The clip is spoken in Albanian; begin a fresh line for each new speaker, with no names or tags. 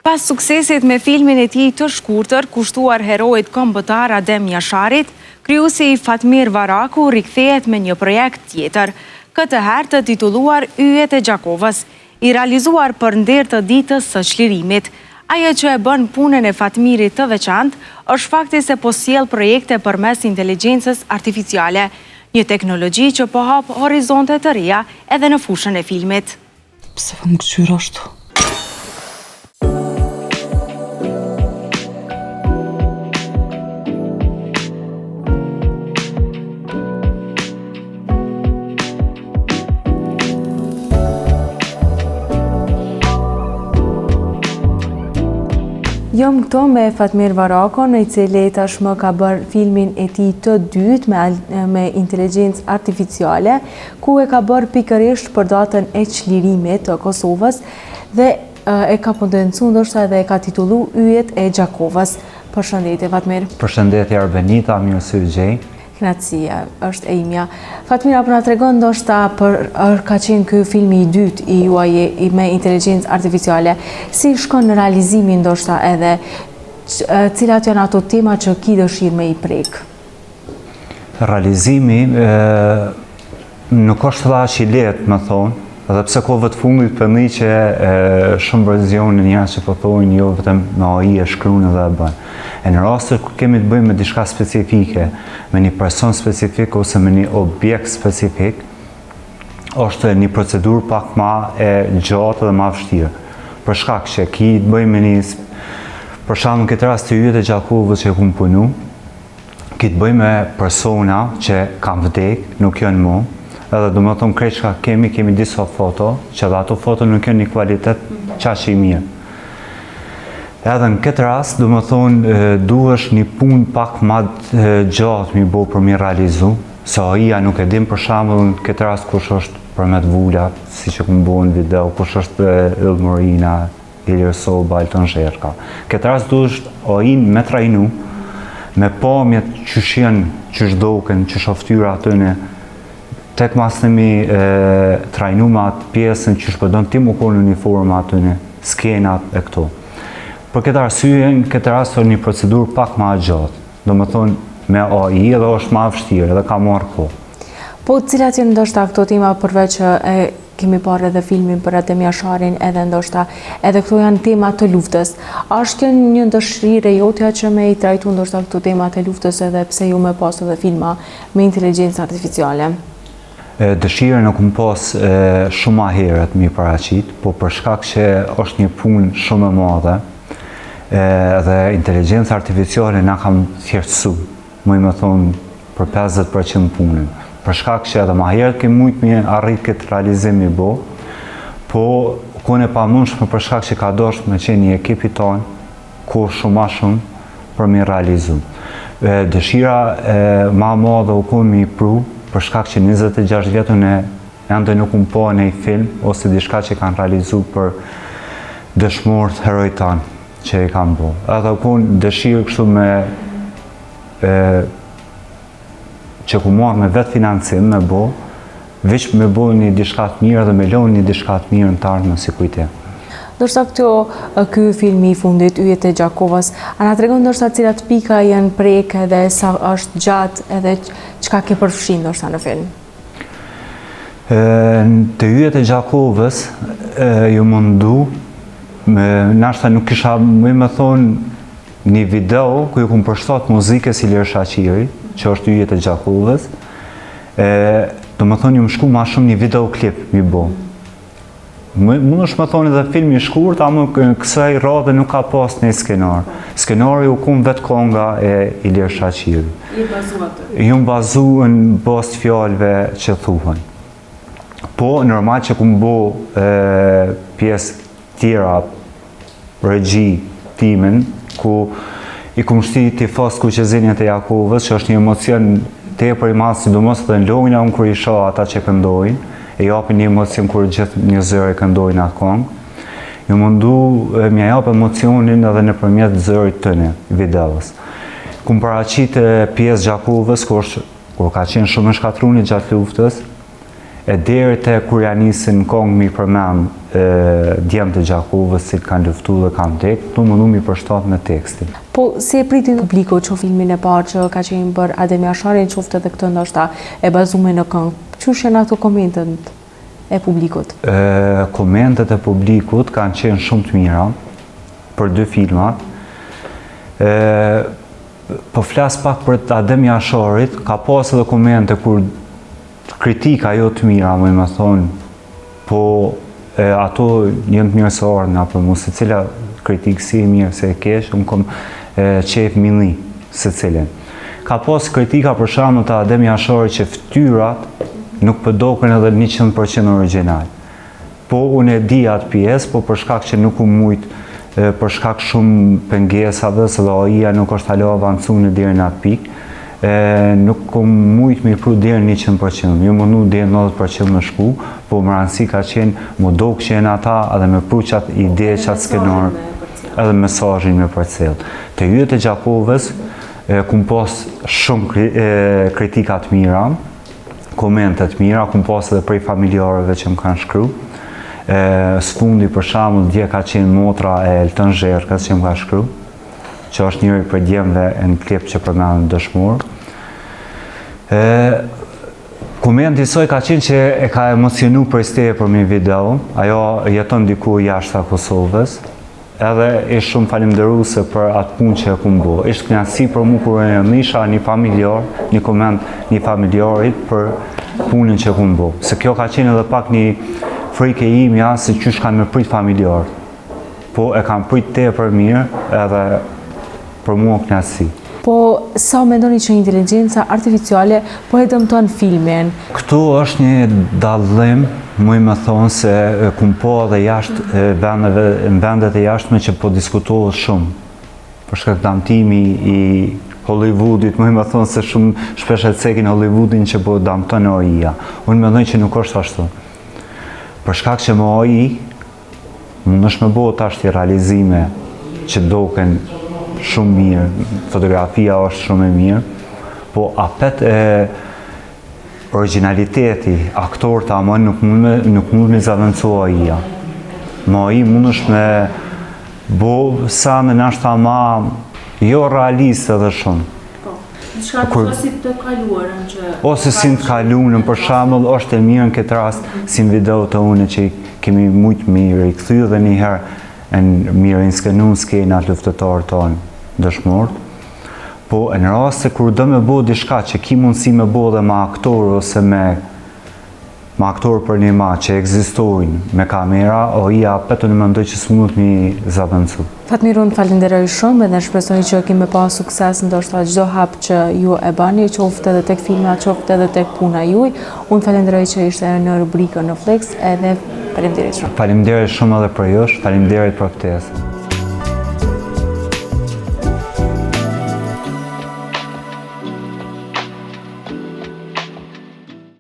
Pas suksesit me filmin e tij të shkurtër, kushtuar heroit kombëtar Adem Jasharit, krijuesi Fatmir Varaku rikthehet me një projekt tjetër, këtë herë të titulluar Yjet e Gjakovës, i realizuar për nder të ditës së çlirimit. Ajo që e bën punën e Fatmirit të veçantë është fakti se po sjell projekte përmes inteligjencës artificiale, një teknologji që po hap horizonte të reja edhe në fushën e filmit.
Pse po më kthyer ashtu?
Jom këto me Fatmir Varakon, i cili tashmë ka bërë filmin e tij të dytë me inteligjencë artificiale, ku e ka bërë pikërisht për datën e çlirimit të Kosovës dhe e ka potencuar ndoshta edhe e ka titulluar Yjet e Gjakovës. Përshëndetje Fatmir.
Përshëndetje Arbenita, mirë se u gjej.
Knatësia është e imja. Fatmira, po na tregon ndoshta ka qenë ky filmi i dytë i juaj me inteligjencë artificiale. Si shkon në realizimin ndoshta edhe cilat janë ato tema që ki dëshirë me i prek?
Realizimi nuk është dha që i lehtë, më thonë, edhe pse kohëve të fundit përni që shumë verzione njerëz që po thonë jo vetëm me AI e shkruan dhe e bën. E në rastet ku kemi të bëjmë me diçka specifike, me një person specifik ose me një objekt specifik, është një procedurë pak ma e gjatë dhe ma vështirë. Për shkak që ki të bëjmë me një, për shkak në këtë rast të Yjet e Gjakovës që kum punu, ki të bëjmë me persona që kanë vdek, nuk janë më, edhe do më thonë krejt që kemi disa foto, që edhe ato foto nuk janë një kvalitet qaq i mirë. Edhe në këtë rast, do më thonë, duhesh një punë pak ma gjatë mi bo për mi realizu, se AI-a nuk e dim për shembull në këtë rast kush është Përmet Vula, si që këmë bo në video, kush është Ilmorina, Ilir Soba, Alton Zherka. Këtë rast duhesh AI-n me trajnu, me pamjet qysh janë, qysh doken, qysh oftyra atyne, tek mas nëmi trajnu me atë pjesën qysh përdojnë ti më konë uniforma atyne, skenat e këto. Për këtë arsye, në këtë rast është një procedurë pak ma gjatë, do më thonë me AI edhe është ma vështirë edhe ka marrë kohë.
Po, cilat janë ndoshta këto tema përveç që kemi parë edhe filmin për Adem Jasharin edhe ndoshta edhe këto janë tema të luftës. A është kjo një dëshirë e jotja që me i trajtu ndoshta këto tema të luftës edhe pse ju me pas edhe filma me inteligjencë artificiale?
Dëshirën e kum pas shumë ma herët mi paraqit, po për shkak që është një punë shumë e madhe, dhe inteligjencë artificiale na kam thjeshtësu, më thonë për 50% punën. Për shkak që edhe ma herët kemi mujt me arrit këtë realizim i bo, po kone pa mundshme për shkak që ka dosh me qenë një ekipi tonë, ku shumë ma shumë për mi realizu. Dëshira ma madhe u konë mi pru, për shkak që 26 vjetën ende nuk unë po në i film, ose diçka që kanë realizu për dëshmorët heroj tanë që i kam bo. Edhe kun dëshirë kështu me që ku marrë me vetë financim me bo, veç me bo një diçka të mirë dhe me lonë një diçka të mirë në të ardhme si kujte.
Ndoshta ky filmi i fundit, Yjet e Gjakovës, a na tregon ndoshta cilat pika janë prek edhe sa është gjatë edhe çka ke përfshi ndoshta në film?
Të Yjet e Gjakovës ju mundu nashta nuk kisha më thonë një video ku ju kum përshtat muzikës Ilir Shaqiri, që është Yjet e Gjakovës, do më thonë ju më shku ma shumë një videoklip mi bo. Mund është më thonë edhe film i shkurt, ama kësaj radhe nuk ka pas një skenar. Skenari u kum vetë konga e Ilir Shaqiri. Ju më bazu në bast fjallëve që thuhen. Po, normal që kum bo pjesë tjera, regji timin, ku i kum shti tifos Kuqezinjët e Jakovës, që është një emocion tepër i madh, sidomos edhe në lojna unë kur i shoh ata që këndojnë, e japin një emocion kur gjithë një zërë e këndojnë atë kongë. Ju mundu mja jap emocionin edhe nëpërmjet zërit tëne, videos. Kum paraqit pjesë Gjakovës, kur ka qenë shumë shkatrunit gjatë luftës, E deri te kur ja nisin kong mi përmend djemt e Gjakovës si kanë luftu dhe kanë tek, tu më mi përshtat me tekstin.
Po, si e pritin publiku që filmin e parë që ka qenë për Adem Jasharin, qoftë edhe këtë ndoshta e bazume në këngë? Qysh janë ato komentet e publikut?
Komentet e publikut kanë qenë shumë të mira për dy filmat. Po flas pak për Adem Jasharit, ka pas edhe komente kur kritika jo të mira, më thonë, po ato njën të mirësore nga për mu, se cila kritikë si mirë se e kesh, unë kom qef milli se cilin. Ka pas kritika për shamë të Adem Jasharit që ftyrat nuk përdokën edhe 100% original. Po unë e di atë pjesë, po për shkak që nuk u mujt, për shkak shumë pengesave, se dhe OIA nuk është halo avancu në deri në atë pikë, nuk kom mujt me i pru dherë 100%, ju mënu dherë 90% me shku, po më rëndësi ka qenë më do këqenë ata edhe me pru qatë ide, qatë skenor, edhe mesazhin me përcel. Të Yjet e Gjakovës, kum pas shumë kritikat mira, komentet mira, kum pas edhe prej familjarëve që më kanë shkru. Sfundi për shembull dje ka qenë motra e Elton Zherkës që më ka shkru, që është njëri për djemëve në klip që përmendën dëshmor. Komenti soj ka qenë që e ka emocionu për steje për mi video, ajo jeton diku jashtë Kosovës, edhe ishtë shumë falimderuese për atë punë që e kumë bo. Ishtë kënaqësi për mu kur e nisha një familjar, një koment një familjarit për punën që e kumë bo. Se kjo ka qenë edhe pak një frikë e imja se qysh kanë me prit familjar. Po e kanë prit te për mirë edhe për mua kënaqësi.
Po, sa mendoni që inteligjenca artificiale po e dëmton filmin?
Këtu është një dallim, më thonë se kum po edhe jashtë në vendet e jashtme që po diskutohet shumë. Për shkak dëmtimi i Hollywoodit, më thonë se shumë shpesh e cekin Hollywoodin që po dëmton OIA. Unë mendoj që nuk është ashtu. Për shkak që me OI mund është me bo tash të realizime që doken shumë mirë, fotografia është shumë e mirë, po apet originaliteti, aktorët ama nuk mund me zavëncu OIA. Ma OI mund është me bo sa me nashtë ama jo realist edhe shumë.
Diçka si të kaluarën që...
Ose si të kaluarën, për shembull, është e mirë në këtë rast, si në video të une që kemi mujtë mirë, i këthy dhe njëherë në mirë inskenu skena luftëtarë tonë dëshmorët, po në rast se kur do me bo diçka që ki mundësi me bo dhe me aktorë ose me aktorë për një ma që egzistojnë me kamera, OIA petën në mendoj që s'mund një zavëncu.
Fatmir, unë falenderoj shumë dhe shpresoj që kemi pas sukses ndoshta çdo hap që ju e bani, qoftë edhe tek filma, qoftë edhe tek puna juaj. Unë falenderoj që ishte në rubrikën në Flex edhe faleminderit shumë.
Faleminderit shumë edhe për jush, faleminderit për ftesën.